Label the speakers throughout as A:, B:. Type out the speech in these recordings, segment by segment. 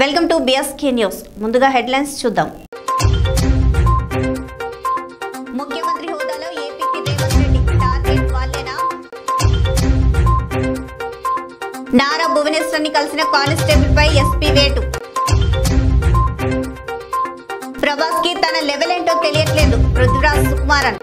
A: Welcome to BSK news. ముందుగా headlines చూద్దాం. ముఖ్యమంత్రి హోదాలో ఏపీకి రేవంత్ రెడ్డి టార్గెట్ వాళ్ళేనా? నారా భువనేశ్వర్ని కలిసిన కానిస్టేబుల్ పై ఎస్పీ వేటు. ప్రభాస్ కి తన లెవెల్ ఏంటో తెలియట్లేదు, పృథ్వీరాజ్ సుకుమారన్.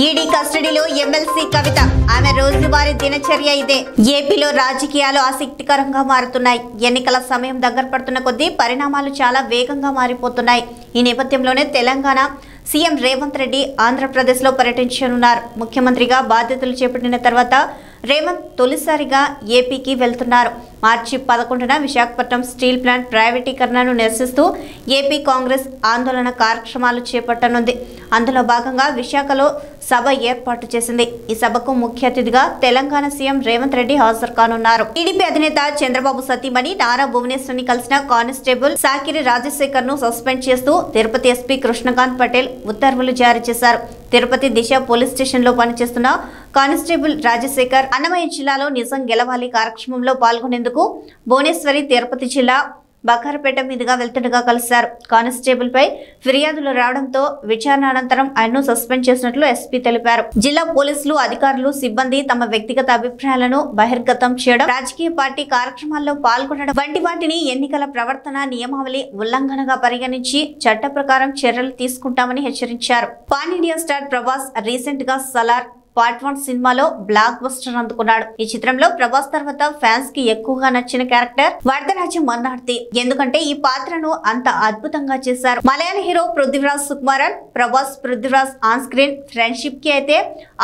A: ఈడీ కస్టడీలో ఎమ్మెల్సీ కవిత, ఆమె రోజువారీ దినచర్య ఇదే. ఏపీలో రాజకీయాలు ఆసక్తికరంగా మారుతున్నాయి. ఎన్నికల సమయం దగ్గర పడుతున్న కొద్దీ పరిణామాలు చాలా వేగంగా మారిపోతున్నాయి. ఈ నేపథ్యంలోనే తెలంగాణ సీఎం రేవంత్ రెడ్డి ఆంధ్రప్రదేశ్లో పర్యటించనున్నారు. ముఖ్యమంత్రిగా బాధ్యతలు చేపట్టిన తర్వాత రేవంత్ తొలిసారిగా ఏపీకి వెళ్తున్నారు. మార్చి 11న విశాఖపట్నం స్టీల్ ప్లాంట్ ప్రైవేటీకరణను నిరసిస్తూ ఏపీ కాంగ్రెస్ ఆందోళన కార్యక్రమాలు చేపట్టనుంది. అందులో భాగంగా విశాఖలో సభ ఏర్పాటు చేసింది. ఈ సభకు ముఖ్య అతిథిగా తెలంగాణ సీఎం రేవంత్ రెడ్డి హాజరు కానున్నారు. టీడీపీ అధినేత చంద్రబాబు సతీమణి నారా భువనేశ్వర్ని కలిసిన కానిస్టేబుల్ సాకిరి రాజశేఖర్ ను సస్పెండ్ చేస్తూ తిరుపతి ఎస్పీ కృష్ణకాంత్ పటేల్ ఉత్తర్వులు జారీ చేశారు. తిరుపతి దిశ పోలీస్ స్టేషన్ లో పనిచేస్తున్న కానిస్టేబుల్ రాజశేఖర్ అన్నమయ్య జిల్లాలో నిజం గెలవాలి కార్యక్రమంలో పాల్గొనేందుకు భువనేశ్వరి తిరుపతి జిల్లా బకారపేట మీదుగా వెళ్తుండగా కలిశారు. కానిస్టేబుల్ పై ఫిర్యాదులు రావడంతో విచారణ అనంతరం ఆయన్ను సస్పెండ్ చేసినట్లు ఎస్పీ తెలిపారు. జిల్లా పోలీసులు అధికారులు సిబ్బంది తమ వ్యక్తిగత అభిప్రాయాలను బహిర్గతం చేయడం, రాజకీయ పార్టీ కార్యక్రమాల్లో పాల్గొనడం వంటి వాటిని ఎన్నికల ప్రవర్తన నియమావళి ఉల్లంఘనగా పరిగణించి చట్ట ప్రకారం చర్యలు తీసుకుంటామని హెచ్చరించారు. Pan India star Prabhas recent గా సలార్ పార్ట్ 1 సినిమాలో బ్లాక్ బస్టర్ అందుకున్నాడు. ఈ చిత్రంలో ప్రభాస్ తర్వాత ఫ్యాన్స్ కి ఎక్కువగా నచ్చిన క్యారెక్టర్ వరదరాజ మన్నార్తి. ఎందుకంటే ఈ పాత్రను అంత అద్భుతంగా చేశారు. మలయాళ hero Prithviraj Sukumaran, Prabhas Prithviraj on screen friendship కి అయితే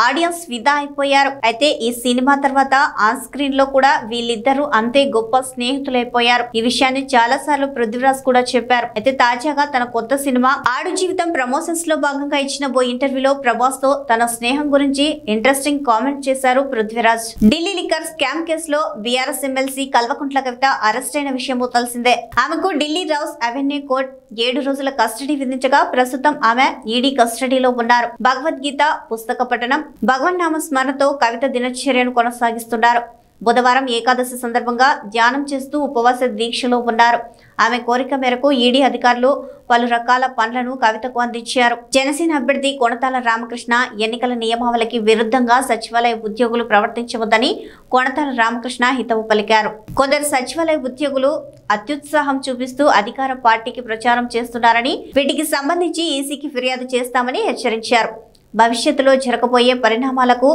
A: ఆడియన్స్ ఫిదా అయిపోయారు. అయితే ఈ సినిమా తర్వాత ఆన్ స్క్రీన్ లో కూడా వీళ్ళిద్దరూ అంతే గొప్ప స్నేహితులైపోయారు. ఈ విషయాన్ని చాలా సార్లు పృథ్వీరాజ్ కూడా చెప్పారు. అయితే తాజాగా తన కొత్త సినిమా ఆడు జీవితం ప్రమోషన్స్ లో భాగంగా ఇచ్చిన ఓ ఇంటర్వ్యూలో ప్రభాస్ తో తన స్నేహం గురించి ఇంట్రెస్టింగ్ కామెంట్ చేశారు పృథ్వీరాజ్. ఢిల్లీ లిక్కర్ స్కామ్ కేసులో BRS MLC Kalvakuntla Kavitha arrest అయిన విషయం తెలిసిందే. ఆమెకు ఢిల్లీ రౌస్ అవెన్యూ కోర్టు 7 రోజుల కస్టడీ విధించగా ప్రస్తుతం ఆమె ఈడీ కస్టడీలో ఉన్నారు. భగవద్గీత పుస్తక పఠనం, భగవన్నామ స్మరణతో కవిత దినచర్యను కొనసాగిస్తున్నారు. బుధవారం ఏకాదశి సందర్భంగా ధ్యానం చేస్తూ ఉపవాస దీక్షలో ఉన్నారు. ఆమె కోరిక మేరకు ఈడీ అధికారులు పలు రకాల పనులను కవితకు అందించారు. జనసేన అభ్యర్థి కొణతాల రామకృష్ణ ఎన్నికల నియమావళికి విరుద్ధంగా సచివాలయ ఉద్యోగులు ప్రవర్తించవద్దని కొణతాల రామకృష్ణ హితవు పలికారు. కొందరు సచివాలయ ఉద్యోగులు అత్యుత్సాహం చూపిస్తూ అధికార పార్టీకి ప్రచారం చేస్తున్నారని, వీటికి సంబంధించి ఈసీకి ఫిర్యాదు చేస్తామని హెచ్చరించారు. భవిష్యత్తులో జరగబోయే పరిణామాలకు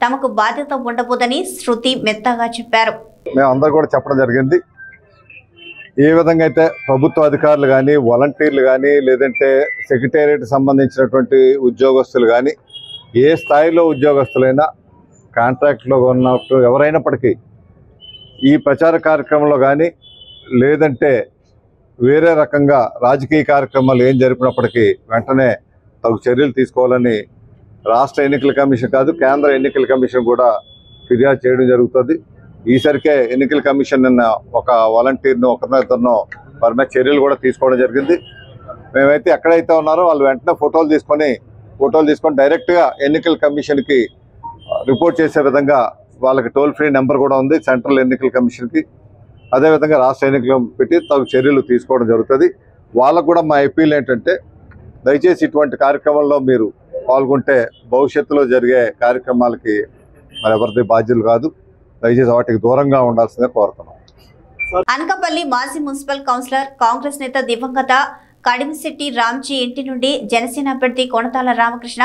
A: తమకు బాధ్యత ఉండబోదని శృతి మెత్తగా చెప్పారు.
B: మేమందరూ కూడా చెప్పడం జరిగింది. ఏ విధంగా అయితే ప్రభుత్వ అధికారులు కానీ, వాలంటీర్లు కానీ, లేదంటే సెక్రటేరియట్ సంబంధించినటువంటి ఉద్యోగస్తులు కానీ, ఏ స్థాయిలో ఉద్యోగస్తులైనా కాంట్రాక్ట్లో ఉన్నట్టు ఎవరైనప్పటికీ ఈ ప్రచార కార్యక్రమంలో కానీ, లేదంటే వేరే రకంగా రాజకీయ కార్యక్రమాలు ఏం జరిపినప్పటికీ వెంటనే తగు చర్యలు తీసుకోవాలని రాష్ట్ర ఎన్నికల కమిషన్ కాదు, కేంద్ర ఎన్నికల కమిషన్ కూడా ఫిర్యాదు చేయడం జరుగుతుంది. ఈసరికే ఎన్నికల కమిషన్ నిన్న ఒక వాలంటీర్ను ఒకరినో వారి మీద చర్యలు కూడా తీసుకోవడం జరిగింది. మేమైతే ఎక్కడైతే ఉన్నారో వాళ్ళు వెంటనే ఫోటోలు తీసుకొని డైరెక్ట్గా ఎన్నికల కమిషన్కి రిపోర్ట్ చేసే విధంగా వాళ్ళకి టోల్ ఫ్రీ నెంబర్ కూడా ఉంది సెంట్రల్ ఎన్నికల కమిషన్కి. అదేవిధంగా రాష్ట్ర ఎన్నికలు పెట్టి తగు చర్యలు తీసుకోవడం జరుగుతుంది. వాళ్ళకు కూడా మా అప్పీల్ ఏంటంటే, దయచేసి ఇటువంటి కార్యక్రమంలో మీరు పాల్గొంటే భవిష్యత్తులో జరిగే కార్యక్రమాలకి మరి ఎవరిది బాధ్యులు కాదు. దయచేసి వాటికి దూరంగా ఉండాల్సిందే కోరుతున్నాం.
A: అనకాపల్లి మాజీ మున్సిపల్ కౌన్సిలర్ కాంగ్రెస్ నేత దివంగత కడిమిశెట్టి రామ్జీ ఇంటి నుండి జనసేన అభ్యర్థి కొణతాల రామకృష్ణ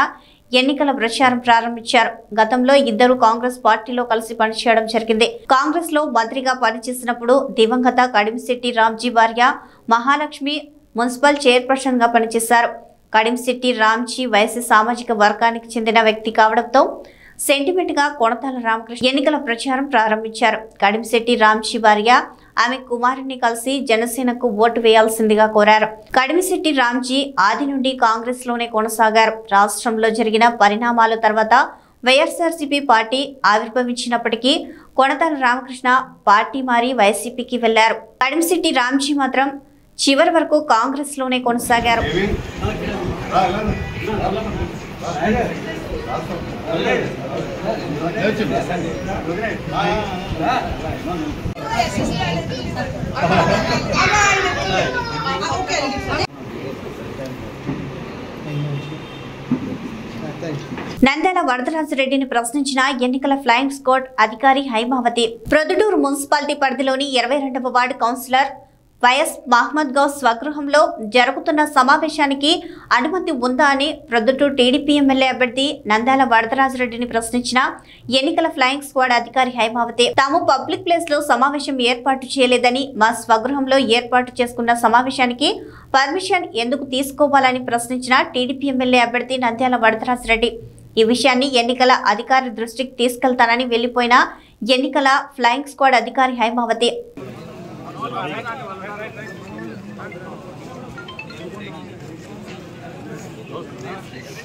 A: ఎన్నికల ప్రచారం ప్రారంభించారు. గతంలో ఇద్దరు కాంగ్రెస్ పార్టీలో కలిసి పనిచేయడం జరిగింది. కాంగ్రెస్ లో మంత్రిగా పనిచేసినప్పుడు దివంగత కడిమిశెట్టి రామ్జీ భార్య మహాలక్ష్మి మున్సిపల్ చైర్పర్సన్ గా పనిచేశారు. కడిమిశెట్టి రామ్జీ వైసీ సామాజిక వర్గానికి చెందిన వ్యక్తి కావడంతో సెంటిమెంట్ గా కొణతాల రామకృష్ణ ఎన్నికల ప్రచారం ప్రారంభించారు. కడిమిశెట్టి రామ్జీ భార్య ఆమె కుమారుని కలిసి జనసేనకు ఓటు వేయాల్సిందిగా కోరారు. కడిమిశెట్టి రామ్జీ ఆది నుండి కాంగ్రెస్ లోనే కొనసాగారు. రాష్ట్రంలో జరిగిన పరిణామాల తర్వాత వైఎస్ఆర్సీపీ పార్టీ ఆవిర్భవించినప్పటికీ కొణతాల రామకృష్ణ పార్టీ మారి వైసీపీకి వెళ్లారు. కడిమిశెట్టి రామ్జీ మాత్రం చివరి వరకు కాంగ్రెస్ లోనే కొనసాగారు.
C: Yes,
A: నంద్యాల వరదరాజరెడ్డిని ప్రశ్నించిన ఎన్నికల ఫ్లయింగ్ స్క్వాడ్ అధికారి హైమావతి. ప్రొద్దుటూరు మున్సిపాలిటీ పరిధిలోని 22వ ward councillor YS Mohammed Ghouse స్వగృహంలో జరుగుతున్న సమావేశానికి అనుమతి ఉందా అని ప్రొద్దుటూరు టీడీపీ ఎమ్మెల్యే అభ్యర్థి నంద్యాల వరదరాజరెడ్డిని ప్రశ్నించిన ఎన్నికల ఫ్లయింగ్ స్క్వాడ్ అధికారి హైమావతి. తాము పబ్లిక్ ప్లేస్ లో సమావేశం ఏర్పాటు చేయలేదని, మా స్వగృహంలో ఏర్పాటు చేసుకున్న సమావేశానికి పర్మిషన్ ఎందుకు తీసుకోవాలని ప్రశ్నించిన టీడీపీ ఎమ్మెల్యే అభ్యర్థి నంద్యాల వరదరాజరెడ్డి. ఈ విషయాన్ని ఎన్నికల అధికారి దృష్టికి తీసుకెళ్తానని వెళ్లిపోయిన ఎన్నికల ఫ్లయింగ్ స్క్వాడ్ అధికారి హైమావతి.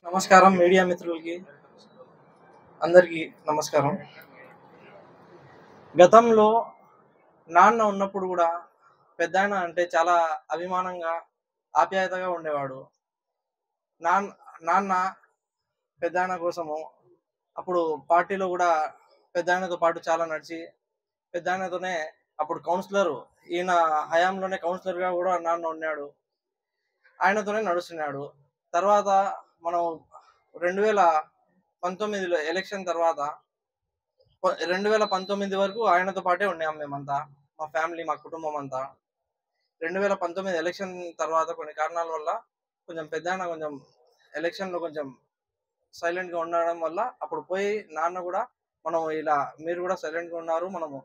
C: నమస్కారం మీడియా మిత్రులకి అందరికీ నమస్కారం. గతంలో నాన్న ఉన్నప్పుడు కూడా పెద్దాయన అంటే చాలా అభిమానంగా ఆప్యాయతగా ఉండేవాడు. నాన్న పెద్దాయన కోసము అప్పుడు పార్టీలో కూడా పెద్దాయనతో పాటు చాలా నడిచి పెద్దాయనతోనే అప్పుడు కౌన్సిలర్ ఈయన హయాంలోనే కౌన్సిలర్గా కూడా నాన్న ఉన్నాడు. ఆయనతోనే నడుస్తున్నాడు. తర్వాత మనం 2019లో ఎలక్షన్ తర్వాత 2019 వరకు ఆయనతో పాటే ఉన్నాం మేమంతా, మా ఫ్యామిలీ, మా కుటుంబం అంతా. 2019 ఎలక్షన్ తర్వాత కొన్ని కారణాల వల్ల కొంచెం పెద్దాయన కొంచెం ఎలక్షన్లో కొంచెం సైలెంట్గా ఉండడం వల్ల అప్పుడు పోయి నాన్న కూడా మనం ఇలా మీరు కూడా సైలెంట్గా ఉన్నారు, మనము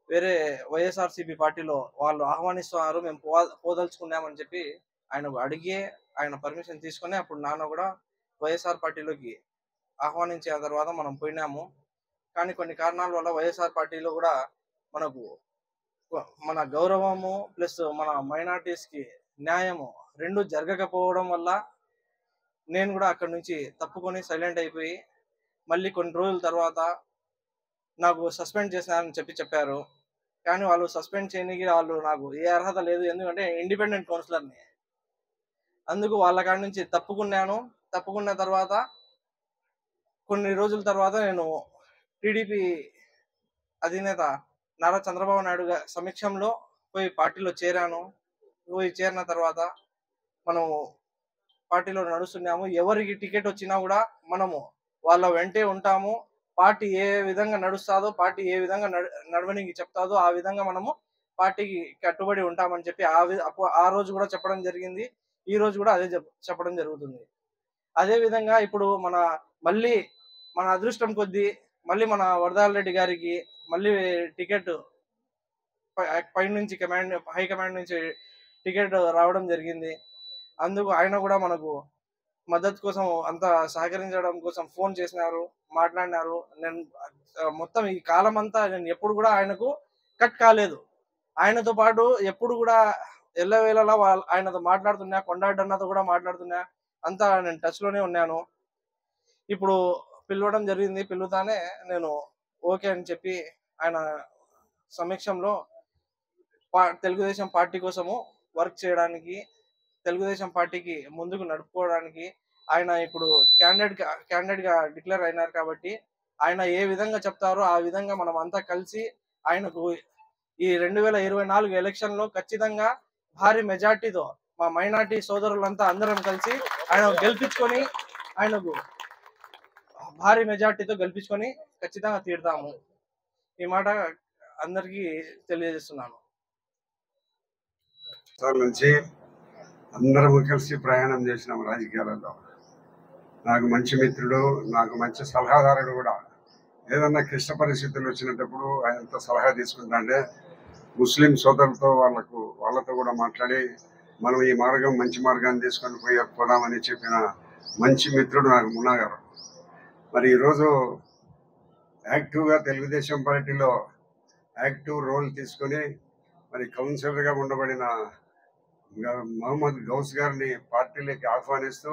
C: వేరే వైఎస్ఆర్సీపీ పార్టీలో వాళ్ళు ఆహ్వానిస్తున్నారు, మేము పోదలుచుకున్నామని చెప్పి ఆయన అడిగి ఆయన పర్మిషన్ తీసుకొని అప్పుడు నాన్న కూడా వైఎస్ఆర్ పార్టీలోకి ఆహ్వానించిన తర్వాత మనం పోయినాము. కానీ కొన్ని కారణాల వల్ల వైఎస్ఆర్ పార్టీలో కూడా మనకు మన గౌరవము ప్లస్ మన మైనార్టీస్కి న్యాయము రెండు జరగకపోవడం వల్ల నేను కూడా అక్కడి నుంచి తప్పుకొని సైలెంట్ అయిపోయి మళ్ళీ కొన్ని రోజుల తర్వాత నాకు సస్పెండ్ చేసినారని చెప్పారు. కానీ వాళ్ళు సస్పెండ్ చేయడానికి వాళ్ళు నాకు ఏ అర్హత లేదు, ఎందుకంటే ఇండిపెండెంట్ కౌన్సిలర్ని. అందుకు వాళ్ళ కాడి నుంచి తప్పుకున్నాను. తప్పుకున్న తర్వాత కొన్ని రోజుల తర్వాత నేను టీడీపీ అధినేత నారా చంద్రబాబు నాయుడు సమక్షంలో పోయి పార్టీలో చేరాను. పోయి చేరిన తర్వాత మనము పార్టీలో నడుస్తున్నాము. ఎవరికి టికెట్ వచ్చినా కూడా మనము వాళ్ళ వెంటే ఉంటాము. పార్టీ ఏ విధంగా నడుస్తుందో, పార్టీ ఏ విధంగా నడవనికి చెప్తాదో ఆ విధంగా మనము పార్టీకి కట్టుబడి ఉంటామని చెప్పి ఆ రోజు కూడా చెప్పడం జరిగింది. ఈ రోజు కూడా అదే చెప్పడం జరుగుతుంది. అదే విధంగా ఇప్పుడు మళ్ళీ మన అదృష్టం కొద్దీ మళ్ళీ మన వరదారెడ్డి గారికి మళ్ళీ టికెట్ పై నుంచి హై కమాండ్ నుంచి టికెట్ రావడం జరిగింది. అందుకు ఆయన కూడా మనకు మద్దతు కోసం అంతా సహకరించడం కోసం ఫోన్ చేసినారు, మాట్లాడినారు. నేను మొత్తం ఈ కాలం అంతా నేను ఎప్పుడు కూడా ఆయనకు కట్ కాలేదు. ఆయనతో పాటు ఎప్పుడు కూడా ఎల్లవేళలా ఆయనతో మాట్లాడుతున్నా, కొండాడన్నతో కూడా మాట్లాడుతున్నా, అంతా నేను టచ్లోనే ఉన్నాను. ఇప్పుడు పిలవడం జరిగింది. పిలుతానే నేను ఓకే అని చెప్పి ఆయన సమక్షంలో తెలుగుదేశం పార్టీ కోసము వర్క్ చేయడానికి, తెలుగుదేశం పార్టీకి ముందుకు నడుపుకోవడానికి ఆయన ఇప్పుడు క్యాండిడేట్గా డిక్లేర్ అయినారు. కాబట్టి ఆయన ఏ విధంగా చెప్తారో ఆ విధంగా మనం అంతా కలిసి ఆయనకు ఈ 2024 ఎలక్షన్లో ఖచ్చితంగా భారీ మెజార్టీతో మా మైనార్టీ సోదరులంతా అందరం కలిసి ఆయనకు భారీ మెజార్టీతో గెలిపించుకొని ఖచ్చితంగా తీరుతాము. ఈ మాట అందరికీ తెలియజేస్తున్నాను.
D: నుంచి అందరము కలిసి ప్రయాణం చేసినాం రాజకీయాలలో. నాకు మంచి మిత్రుడు, నాకు మంచి సలహాదారుడు కూడా. ఏదన్నా క్లిష్ట పరిస్థితులు వచ్చినప్పుడు ఆయనతో సలహా తీసుకుంటాంటే ముస్లిం సోదరులతో వాళ్ళతో కూడా మాట్లాడి మనం ఈ మార్గం మంచి మార్గాన్ని తీసుకొని పోదామని చెప్పిన మంచి మిత్రుడు నాకు మున్నా గారు. మరి ఈరోజు యాక్టివ్గా తెలుగుదేశం పార్టీలో యాక్టివ్ రోల్ తీసుకొని మరి కౌన్సిలర్గా ఉండబడిన మహమ్మద్ గౌస్ గారిని పార్టీలోకి ఆహ్వానిస్తూ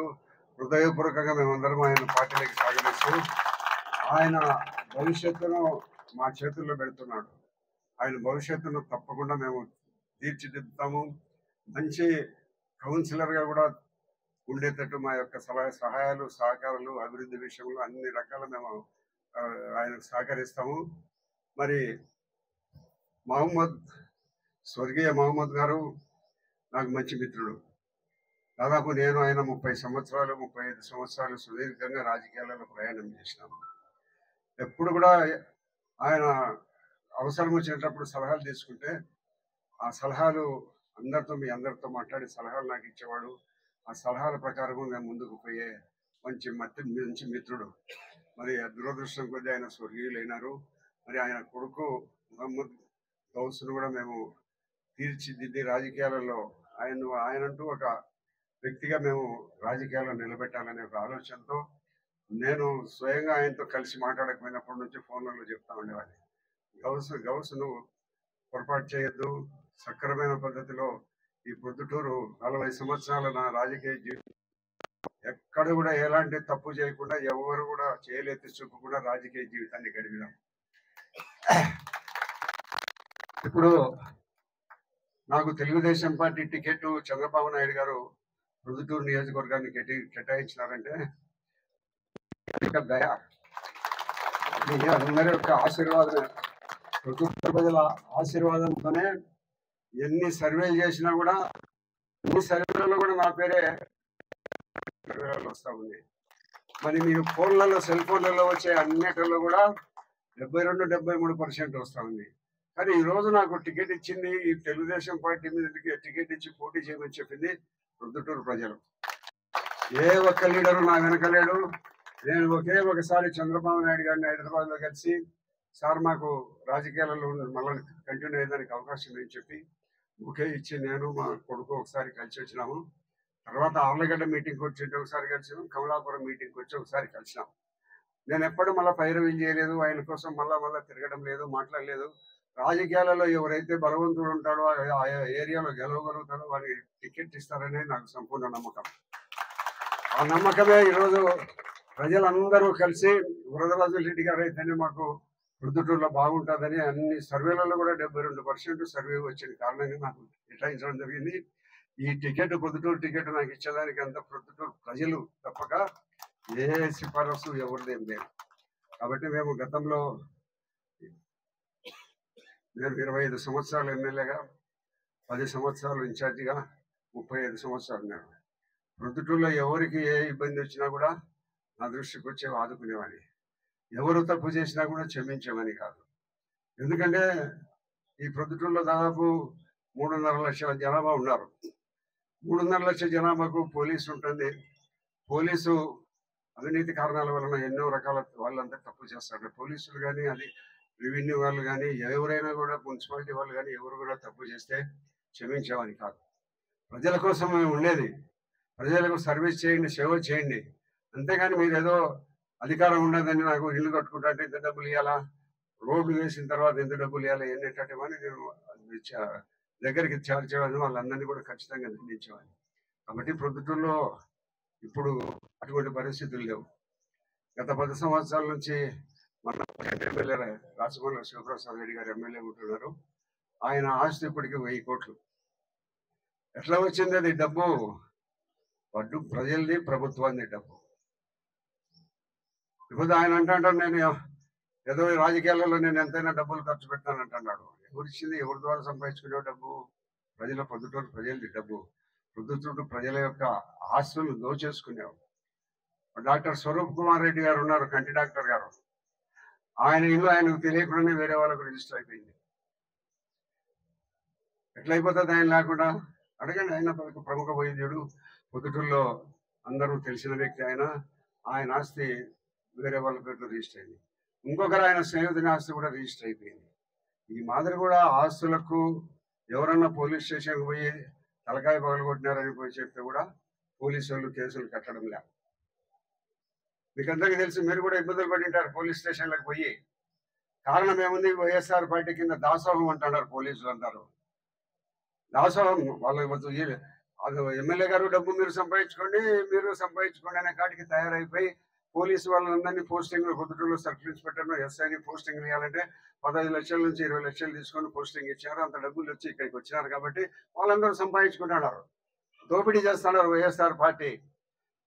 D: హృదయపూర్వకంగా మేమందరం ఆయన పార్టీలోకి స్వాగతిస్తూ ఆయన భవిష్యత్తును మా చేతుల్లో పెడుతున్నాడు. ఆయన భవిష్యత్తును తప్పకుండా మేము తీర్చిదిద్దుతాము. మంచి కౌన్సిలర్గా కూడా ఉండేటట్టు మా యొక్క సహాయాలు సహకారాలు అభివృద్ధి విషయంలో అన్ని రకాల మేము ఆయనకు సహకరిస్తాము. మరి మహమ్మద్ స్వర్గీయ మహమ్మద్ గారు నాకు మంచి మిత్రుడు. దాదాపు నేను ఆయన 35 సంవత్సరాలు సుదీర్ఘంగా రాజకీయాలలో ప్రయాణం చేసినాము. ఎప్పుడు కూడా ఆయన అవసరం వచ్చినప్పుడు సలహాలు తీసుకుంటే ఆ సలహాలు మీ అందరితో మాట్లాడి సలహాలు నాకు ఇచ్చేవాడు. ఆ సలహాల ప్రకారం నేను ముందుకు పోయే మంచి మిత్రుడు. మరి దురదృష్టం కొద్దీ ఆయన స్వర్గీయులైనారు. మరి ఆయన కొడుకు మహమ్మద్ గౌస్ను కూడా మేము తీర్చిదిద్ది రాజకీయాలలో ఆయనంటూ ఒక వ్యక్తిగా మేము రాజకీయాల్లో నిలబెట్టాలనే ఒక ఆలోచనతో నేను స్వయంగా ఆయనతో కలిసి మాట్లాడకపోయినప్పటి నుంచి ఫోన్లలో చెప్తా ఉండేవాడిని, గౌస్ నువ్వు పొరపాటు చేయొద్దు, సక్రమైన పద్ధతిలో ఈ ప్రొద్దుటూరు 40 సంవత్సరాల నా రాజకీయ జీవితం ఎక్కడ కూడా ఎలాంటి తప్పు చేయకుండా ఎవరు కూడా చేయలేతి చూపకుండా రాజకీయ జీవితాన్ని గడిపినాం. ఇప్పుడు నాకు తెలుగుదేశం పార్టీ టికెట్ చంద్రబాబు నాయుడు గారు ప్రొద్దుటూరు నియోజకవర్గాన్ని కేటాయించినారంటే దయ, మీ అందరి యొక్క ఆశీర్వాదమే, ప్రొద్దుటూరు ప్రజల ఆశీర్వాదంతోనే ఎన్ని సర్వేలు చేసినా కూడా అన్ని సర్వేలలో కూడా నా పేరే వస్తా ఉంది. మరి మీరు సెల్ ఫోన్లలో వచ్చే అన్నిటిలో కూడా 72-73% వస్తా ఉంది. కానీ ఈ రోజు నాకు టికెట్ ఇచ్చింది ఈ తెలుగుదేశం పార్టీ మీద టికెట్ ఇచ్చి పోటీ చేయమని చెప్పింది ప్రొద్దుటూరు ప్రజలు. ఏ ఒక్క లీడరు నా వెనకలేడు. నేను ఒకసారి చంద్రబాబు నాయుడు గారిని హైదరాబాద్ లో కలిసి, సార్ మాకు రాజకీయాలలో మళ్ళీ కంటిన్యూ అయ్యేదానికి అవకాశం లేదని చెప్పి ఒకే ఇచ్చి నేను మా కొడుకు ఒకసారి కలిసి వచ్చినాము. తర్వాత ఆర్లగడ్డ మీటింగ్కి వచ్చి ఒకసారి కలిసినాం, కమలాపురం మీటింగ్కి వచ్చి ఒకసారి కలిసినాం. నేను ఎప్పుడు మళ్ళీ పైరవీలు చేయలేదు, ఆయన కోసం మళ్ళా తిరగడం లేదు, మాట్లాడలేదు. రాజకీయాలలో ఎవరైతే బలవంతుడు ఉంటాడో ఆ ఏరియాలో గెలవగలుగుతాడో వారికి టికెట్ ఇస్తారనే నాకు సంపూర్ణ నమ్మకం. ఆ నమ్మకమే ఈరోజు ప్రజలందరూ కలిసి వరదరాజు రెడ్డి గారు అయితేనే మాకు ప్రొద్దుటూరులో బాగుంటుందని అన్ని సర్వేలలో కూడా 72% సర్వే వచ్చిన కారణంగా నాకు కేటాయించడం జరిగింది. ఈ టికెట్ ప్రొద్దుటూరు టికెట్ నాకు ఇచ్చేదానికి అంత ప్రొద్దుటూరు ప్రజలు తప్పక ఏ సిఫారసు ఎవరిదేం లేదు. కాబట్టి మేము గతంలో నేను 25 సంవత్సరాలు ఎమ్మెల్యేగా, 10 సంవత్సరాలు ఇన్ఛార్జిగా, 35 సంవత్సరాలు నేను ప్రొద్దుటూరులో ఎవరికి ఏ ఇబ్బంది వచ్చినా కూడా నా దృష్టికి వచ్చి ఆదుకునేవాడిని. ఎవరు తప్పు చేసినా కూడా క్షమించేవాని కాదు. ఎందుకంటే ఈ ప్రొద్దుటూరులో దాదాపు 3.5 లక్షల జనాభా ఉన్నారు. 3.5 లక్షల జనాభాకు పోలీసు ఉంటుంది. పోలీసు అవినీతి కారణాల వలన ఎన్నో రకాల వాళ్ళంతా తప్పు చేస్తారు. పోలీసులు కానీ, అది రెవెన్యూ వాళ్ళు కానీ, ఎవరైనా కూడా మున్సిపాలిటీ వాళ్ళు కానీ ఎవరు కూడా తప్పు చేస్తే క్షమించేవాని కాదు. ప్రజల కోసం మేము ఉండేది. ప్రజలకు సర్వీస్ చేయండి, సేవ చేయండి. అంతేగాని మీరు ఏదో అధికారం ఉండదని నాకు ఇల్లు కట్టుకుంటా అంటే ఎంత డబ్బులు ఇవ్వాలా, రోడ్డు వేసిన తర్వాత ఎంత డబ్బులు ఇవ్వాలి, ఎన్నిటమని నేను దగ్గరికి చేర్చేవాడిని. వాళ్ళందరినీ కూడా ఖచ్చితంగా నిందించేవాడిని. కాబట్టి ప్రొద్దుటూరులో ఇప్పుడు అటువంటి పరిస్థితులు లేవు. గత 10 సంవత్సరాల నుంచి మన ఎమ్మెల్యే రాచమల్లి శివప్రసాద్ రెడ్డి గారు ఎమ్మెల్యే ఉంటున్నారు. ఆయన ఆస్తి ఇప్పటికీ 1000 కోట్లు. ఎట్లా వచ్చింది అది డబ్బు? పడ్డు ప్రజలది, ప్రభుత్వాన్ని డబ్బు. ఇప్పుడు ఆయన అంటాడు నేను ఏదో రాజకీయాలలో నేను ఎంతైనా డబ్బులు ఖర్చు పెట్టానంటున్నాడు. ఎవరిచ్చింది? ఎవరి ద్వారా సంపాదించుకునే డబ్బు? ప్రొద్దుటూరు ప్రజలది డబ్బు. ప్రొద్దుటూరు ప్రజల యొక్క ఆస్తులు దోచేసుకునేవాడు. డాక్టర్ స్వరూప్ కుమార్ రెడ్డి గారు ఉన్నారు, కంటి డాక్టర్ గారు. ఆయన ఇల్లు ఆయనకు తెలియకుండానే వేరే వాళ్ళకు రిజిస్టర్ అయిపోయింది. ఎట్లయిపోతుంది ఆయన లేకుండా? అడగండి. ఆయన ప్రముఖ వైద్యుడు, పొద్దుటూరులో అందరూ తెలిసిన వ్యక్తి. ఆయన ఆస్తి వేరే వాళ్ళ పేరుతో రిజిస్టర్ అయింది. ఇంకొకరు ఆయన స్నేహితుని ఆస్తి కూడా రిజిస్టర్ అయిపోయింది. ఈ మాదిరి కూడా ఆస్తులకు ఎవరన్నా పోలీస్ స్టేషన్కి పోయి తలకాయ పగలగొట్టినారని పోయి చెప్తే కూడా పోలీసు వాళ్ళు కేసులు కట్టడం లేదు. మీకు అందరికీ తెలుసు, మీరు కూడా ఇబ్బందులు పడింటారు పోలీస్ స్టేషన్లకు పోయి. కారణం ఏముంది? వైఎస్ఆర్ పార్టీ కింద దాసోహం అంటున్నారు పోలీసులు అంటారు. దాసోహం వాళ్ళు ఎమ్మెల్యే గారు డబ్బు మీరు సంపాదించుకోండి అనే కాటికి తయారైపోయి పోలీసు వాళ్ళందరినీ పోస్టింగ్ పొద్దుటూరులో సర్కిల్ ఇన్స్పెక్టర్ ఎస్ఐని పోస్టింగ్ ఇవ్వాలంటే 15 లక్షల నుంచి 20 లక్షలు తీసుకొని పోస్టింగ్ ఇచ్చారు. అంత డబ్బులు వచ్చి ఇక్కడికి వచ్చినారు కాబట్టి వాళ్ళందరూ సంపాదించుకుంటున్నారు, దోపిడీ చేస్తున్నారు వైఎస్ఆర్ పార్టీ.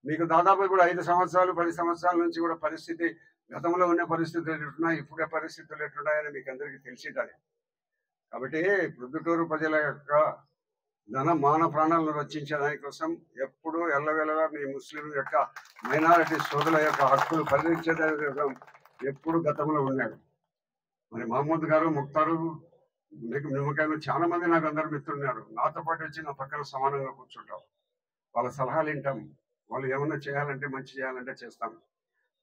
D: మీకు దాదాపు కూడా 5 సంవత్సరాలు 10 సంవత్సరాల నుంచి కూడా పరిస్థితి, గతంలో ఉన్న పరిస్థితులు ఎట్లున్నాయి, ఇప్పుడే పరిస్థితులు ఎట్లున్నాయని మీకు అందరికీ తెలిసింటాయి. కాబట్టి ప్రొద్దుటూరు ప్రజల యొక్క మాన ప్రాణాలను రక్షించే దానికోసం ఎప్పుడు ఎల్లవేళలా మీ ముస్లిం యొక్క మైనారిటీ సోదరుల యొక్క హక్కులు పరిరక్షించే కోసం ఎప్పుడు గతంలో ఉన్నాడు. మరి మహమ్మద్ గారు, ముక్తారు, నిమ్మకాయలు చాలా మంది నాకు అందరు మిత్రులున్నారు. నాతో పాటు వచ్చి నా పక్కన సమానంగా కూర్చుంటాం. వాళ్ళ సలహాలు వింటాం. వాళ్ళు ఏమన్నా చేయాలంటే, మంచి చేయాలంటే చేస్తాం.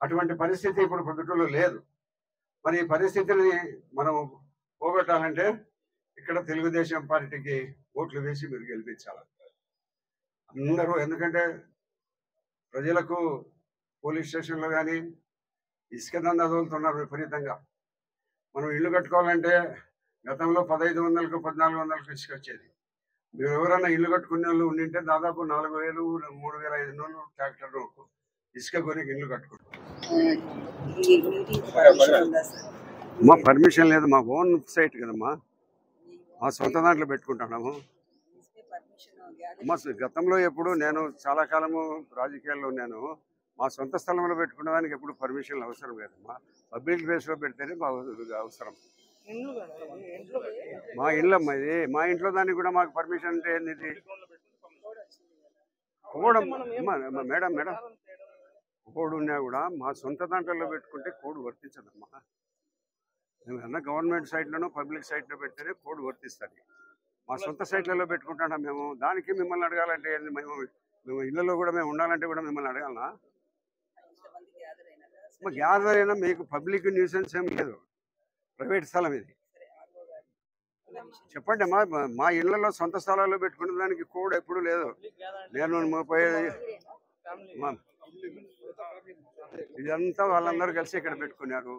D: అటువంటి పరిస్థితి ఇప్పుడు ప్రొద్దుటూరులో లేదు. మరి ఈ పరిస్థితిని మనం పోగొట్టాలంటే ఇక్కడ తెలుగుదేశం పార్టీకి ఓట్లు వేసి మీరు గెలిపించాలి అందరూ. ఎందుకంటే ప్రజలకు పోలీస్ స్టేషన్లో కానీ ఇసుక దందా వదులుతున్నారు విపరీతంగా. మనం ఇల్లు కట్టుకోవాలంటే గతంలో 1500కు 1400కు ఇసుక వచ్చేది. మీరు ఎవరైనా ఇల్లు కట్టుకునే వాళ్ళు ఉండింటే దాదాపు 4000 3500 ట్రాక్టర్ ఇసుక కొని ఇల్లు కట్టుకుంటారు. మా పర్మిషన్ లేదు, మా ఓన్ సైట్ కదమ్మా, మా సొంత దాంట్లో పెట్టుకుంటున్నాము. మా గతంలో ఎప్పుడు నేను చాలా కాలము రాజకీయాల్లో ఉన్నాను. మా సొంత స్థలంలో పెట్టుకునేదానికి ఎప్పుడు పర్మిషన్లు అవసరం లేదమ్మా. పబ్లిక్ ప్లేస్లో పెడితేనే అవసరం. మా ఇళ్ళ ఇది మా ఇంట్లో దానికి కూడా మాకు పర్మిషన్ అంటే ఏంది కోడ్ మేడం కోడ్ ఉన్నా కూడా మా సొంత దాంట్లో పెట్టుకుంటే కోడ్ వర్తించదమ్మా. ఏమన్నా గవర్నమెంట్ సైట్లోనో పబ్లిక్ సైట్లో పెడితేనే కోడ్ వర్తిస్తుంది. మా సొంత సైట్లలో పెట్టుకుంటున్నాం మేము. దానికి మిమ్మల్ని అడగాలంటే మేము ఇళ్లలో కూడా మేము ఉండాలంటే కూడా మిమ్మల్ని అడగాలనా? గ్యాదర్ అయినా మీకు పబ్లిక్ న్యూసెన్స్ ఏం లేదు, ప్రైవేట్ స్థలం ఇది. చెప్పండి అమ్మా, మా ఇళ్లలో సొంత స్థలాల్లో పెట్టుకునే దానికి కోడ్ ఎప్పుడు లేదు. నేను 30 ఇదంతా వాళ్ళందరూ కలిసి ఇక్కడ పెట్టుకున్నారు.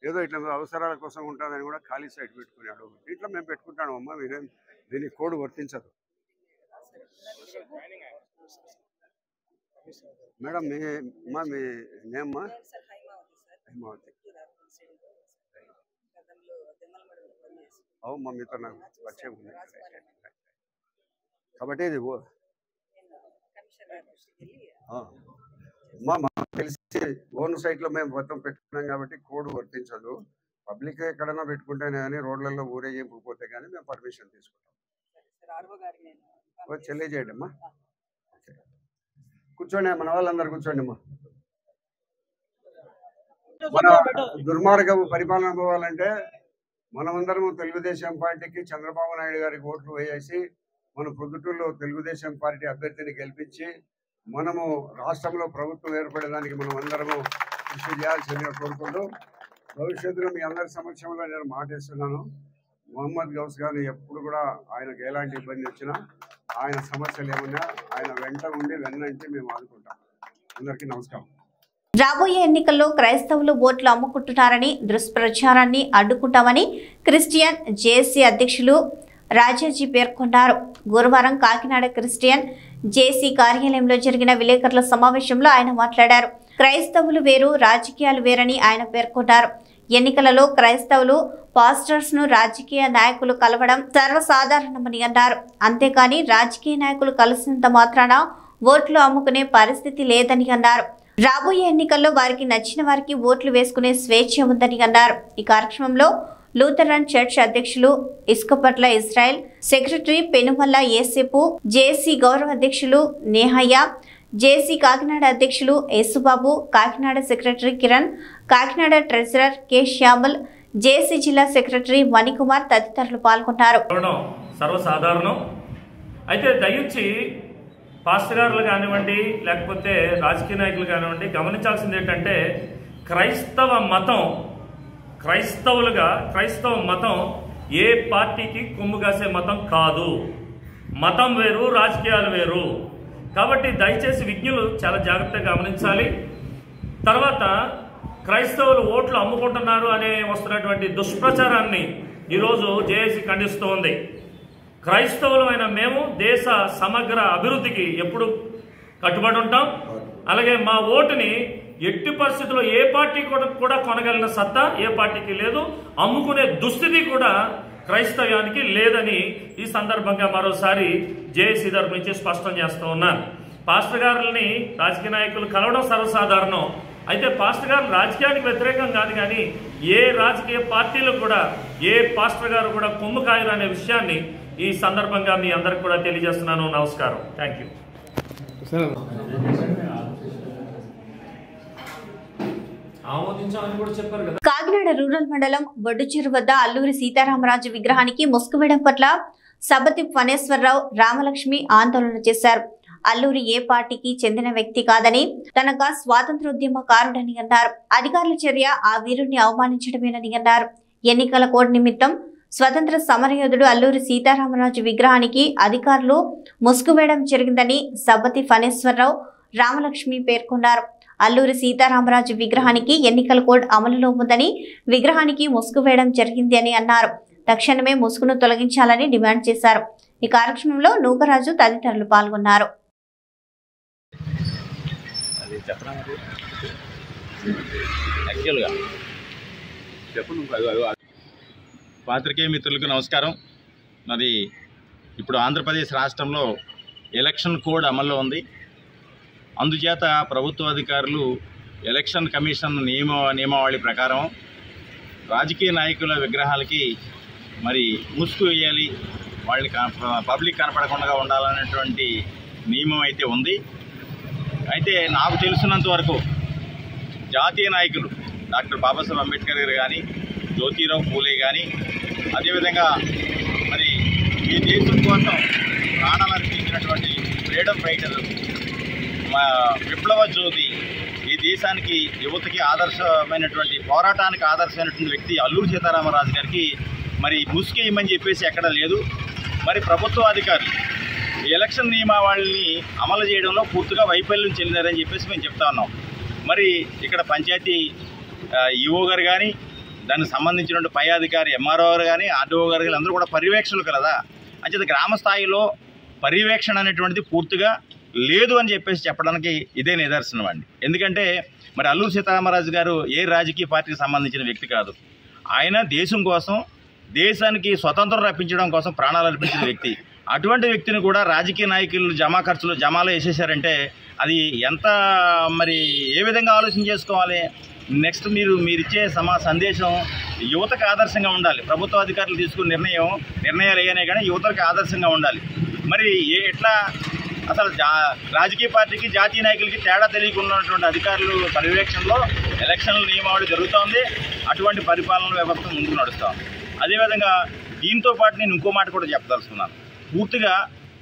D: ఏదో ఇట్లా అవసరాల కోసం ఉంటుందని కూడా ఖాళీ సైట్ పెట్టుకున్నాడు. ఇట్లా మేము పెట్టుకుంటాను అమ్మా, మీరేం దీనికి కోడ్ వర్తించదు. మేడం మీ నేమ్మా? హైమావతి. అవును మా మీతో నాకు పరిచయం ఉంది. కాబట్టి ఇది మా తెలిసి ఓన్ సైట్లో మేము మొత్తం పెట్టుకున్నాం కాబట్టి కోడ్ వర్తించదు. పబ్లిక్ ఎక్కడైనా పెట్టుకుంటేనే కానీ రోడ్లలో ఊరేగింపుపోతే కానీ మేము పర్మిషన్ తీసుకుంటాం. తెలియజేయండి అమ్మా. కూర్చోండి, మన వాళ్ళందరూ కూర్చోండి అమ్మా. మన దుర్మార్గపు పరిపాలన పోవాలంటే మనమందరము తెలుగుదేశం పార్టీకి, చంద్రబాబు నాయుడు గారికి ఓట్లు వేసి మన ప్రొద్దుటూరులో తెలుగుదేశం పార్టీ అభ్యర్థిని గెలిపించి మనము రాష్ట్రంలో ప్రభుత్వం ఏర్పడడానికి మనం అందరము కృషి చేయాల్సిందిగా కోరుకుంటూ, భవిష్యత్తులో మీ అందరి సమక్షంలో నేను మాటిస్తున్నాను. మహమ్మద్ గౌస్ గారిని ఎప్పుడు కూడా ఆయనకు ఎలాంటి ఇబ్బంది వచ్చినా, ఆయన సమస్యలు ఏమన్నా ఆయన వెంట ఉండి వెన్నంటి మేము ఆదుకుంటాం. అందరికీ నమస్కారం.
A: రాబోయే ఎన్నికల్లో క్రైస్తవులు ఓట్లు అమ్ముకుంటున్నారని దుష్ప్రచారాన్ని అడ్డుకుంటామని క్రిస్టియన్ జేఏసీ అధ్యక్షులు రాజాజీ పేర్కొన్నారు. గురువారం కాకినాడ క్రిస్టియన్ జేఏసీ కార్యాలయంలో జరిగిన విలేకరుల సమావేశంలో ఆయన మాట్లాడారు. క్రైస్తవులు వేరు, రాజకీయాలు వేరని ఆయన పేర్కొన్నారు. ఎన్నికలలో క్రైస్తవులు పాస్టర్స్ ను రాజకీయ నాయకులు కలవడం సర్వసాధారణమని అన్నారు. అంతేకాని రాజకీయ నాయకులు కలిసినంత మాత్రాన ఓట్లు అమ్ముకునే పరిస్థితి లేదని అన్నారు. రాబోయే ఎన్నికల్లో వారికి నచ్చిన వారికి ఓట్లు వేసుకునే స్వేచ్ఛ ఉందని అన్నారు. ఈ కార్యక్రమంలో లూథరన్ చర్చ్ అధ్యక్షులు ఇస్కపట్ల ఇజ్రాయెల్, సెక్రటరీ పెనుమల్ల ఏసేపు, జేఏసీ గౌరవ అధ్యక్షులు నేహయ్య, జేఏసీ కాకినాడ అధ్యక్షులు Yesubabu, Kakinada secretary Kiran, Kakinada treasurer K Shyamal, JAC జిల్లా సెక్రటరీ మణికుమార్ తదితరులు పాల్గొన్నారు.
E: సర్వసాధారణం అయితే దయించి పాస్టర్ గారులు కానివ్వండి, లేకపోతే రాజకీయ నాయకులు కానివ్వండి, గమనించాల్సింది ఏంటంటే క్రైస్తవ మతం ఏ పార్టీకి కొమ్ము కాసే మతం కాదు. మతం వేరు, రాజకీయాలు వేరు. కాబట్టి దయచేసి విజ్ఞులు చాలా జాగ్రత్తగా గమనించాలి. తర్వాత క్రైస్తవులు ఓట్లు అమ్ముకుంటున్నారు అనే వస్తున్నటువంటి దుష్ప్రచారాన్ని ఈరోజు జేఏసీ ఖండిస్తూ ఉంది. క్రైస్తవులమైన మేము దేశ సమగ్ర అభివృద్ధికి ఎప్పుడు కట్టుబడి ఉంటాం. అలాగే మా ఓటుని ఎట్టి పరిస్థితుల్లో ఏ పార్టీ కూడా కొనగలిగిన సత్తా ఏ పార్టీకి లేదు. అమ్ముకునే దుస్థితి కూడా క్రైస్తవ్యానికి లేదని ఈ సందర్భంగా మరోసారి జేఏసీ తరపు నుంచి స్పష్టం చేస్తూ ఉన్నాను. పాస్టర్ గారులని రాజకీయ నాయకులు కలవడం సర్వసాధారణం. అయితే పాస్టర్ గారు రాజకీయానికి వ్యతిరేకం కాదు, కానీ ఏ రాజకీయ పార్టీలు కూడా ఏ పాస్టర్ గారు కూడా కొమ్ము కాయరు అనే విషయాన్ని ఈ సందర్భంగా మీ అందరికి కూడా తెలియజేస్తున్నాను. నమస్కారం. Thank you.
A: కాకినాడ రూరల్ మండలం బొడ్డుచెరు వద్ద అల్లూరి సీతారామరాజు విగ్రహానికి ముసుగు వేయడం పట్ల సబతి ఫణేశ్వరరావు, రామలక్ష్మి ఆందోళన చేశారు. అల్లూరి ఏ పార్టీకి చెందిన వ్యక్తి కాదని, తనగా స్వాతంత్రోద్యమకారుడని అన్నారు. అధికారుల చర్య ఆ వీరుణ్ణి అవమానించడమేనని అన్నారు. ఎన్నికల కోడ్ నిమిత్తం స్వతంత్ర సమరయోధుడు అల్లూరి సీతారామరాజు విగ్రహానికి అధికారులు ముసుగు వేయడం జరిగిందని సబతి ఫణేశ్వరరావు, రామలక్ష్మి పేర్కొన్నారు. అల్లూరి సీతారామరాజు విగ్రహానికి ఎన్నికల కోడ్ అమలులో ఉందని, విగ్రహానికి ముసుగు వేయడం జరిగింది అని అన్నారు. తక్షణమే ముసుగును తొలగించాలని డిమాండ్ చేశారు. ఈ కార్యక్రమంలో నూకరాజు తదితరులు పాల్గొన్నారు.
F: పాత్రికేయ మిత్రులకు నమస్కారం. మరి ఇప్పుడు ఆంధ్రప్రదేశ్ రాష్ట్రంలో ఎలక్షన్ కోడ్ అమల్లో ఉంది. అందుచేత ప్రభుత్వ అధికారులు ఎలక్షన్ కమిషన్ నియమావళి ప్రకారం రాజకీయ నాయకుల విగ్రహాలకి మరి ముసుగు వేయాలి, వాళ్ళని పబ్లిక్ కనపడకుండా ఉండాలనేటువంటి నియమం అయితే ఉంది. అయితే నాకు తెలిసినంత వరకు జాతీయ నాయకులు డాక్టర్ బాబాసాహెబ్ అంబేద్కర్ గారు కానీ, జ్యోతిరావు పూలే కానీ, అదేవిధంగా మరి ఈ దేశం కోసం ప్రాణాలు అర్పించినటువంటి ఫ్రీడమ్ ఫైటర్, విప్లవ జ్యోతి, ఈ దేశానికి యువతకి ఆదర్శమైనటువంటి పోరాటానికి ఆదర్శమైనటువంటి వ్యక్తి అల్లూరి సీతారామరాజు గారికి మరి ముసుగేయమని చెప్పేసి ఎక్కడ లేదు. మరి ప్రభుత్వ అధికారులు ఎలక్షన్ నియమావళిని అమలు చేయడంలో పూర్తిగా వైఫల్యం చెందినారని చెప్పేసి మేము చెప్తా ఉన్నాం. మరి ఇక్కడ పంచాయతీ ఈఓ గారు కానీ, దానికి సంబంధించినటువంటి పై అధికారి ఎంఆర్ఓ గారు కానీ, ఆర్డీఓ గారు కానీ అందరూ కూడా పర్యవేక్షణలు కదా. అంచేత గ్రామ స్థాయిలో పర్యవేక్షణ అనేటువంటిది పూర్తిగా లేదు అని చెప్పేసి చెప్పడానికి ఇదే నిదర్శనం అండి. ఎందుకంటే మరి అల్లూరి సీతారామరాజు గారు ఏ రాజకీయ పార్టీకి సంబంధించిన వ్యక్తి కాదు. ఆయన దేశం కోసం, దేశానికి స్వతంత్రం రప్పించడం కోసం ప్రాణాలు అర్పించిన వ్యక్తి. అటువంటి వ్యక్తిని కూడా రాజకీయ నాయకులు జమాలో వేసేసారంటే అది ఎంత మరి ఏ విధంగా ఆలోచన చేసుకోవాలి? నెక్స్ట్ మీరిచ్చే సందేశం యువతకు ఆదర్శంగా ఉండాలి. ప్రభుత్వ అధికారులు తీసుకున్న నిర్ణయాలు ఏనే కానీ యువతకు ఆదర్శంగా ఉండాలి. మరి ఎట్లా అసలు రాజకీయ పార్టీకి, జాతీయ నాయకులకి తేడా తెలియకున్నటువంటి అధికారులు పర్యవేక్షణలో ఎలక్షన్ల నియమావళి జరుగుతోంది. అటువంటి పరిపాలన వ్యవస్థ ముందుకు నడుస్తోంది. అదేవిధంగా దీంతో పాటు నేను ఇంకో మాట కూడా చెప్పదలుచుకున్నాను. పూర్తిగా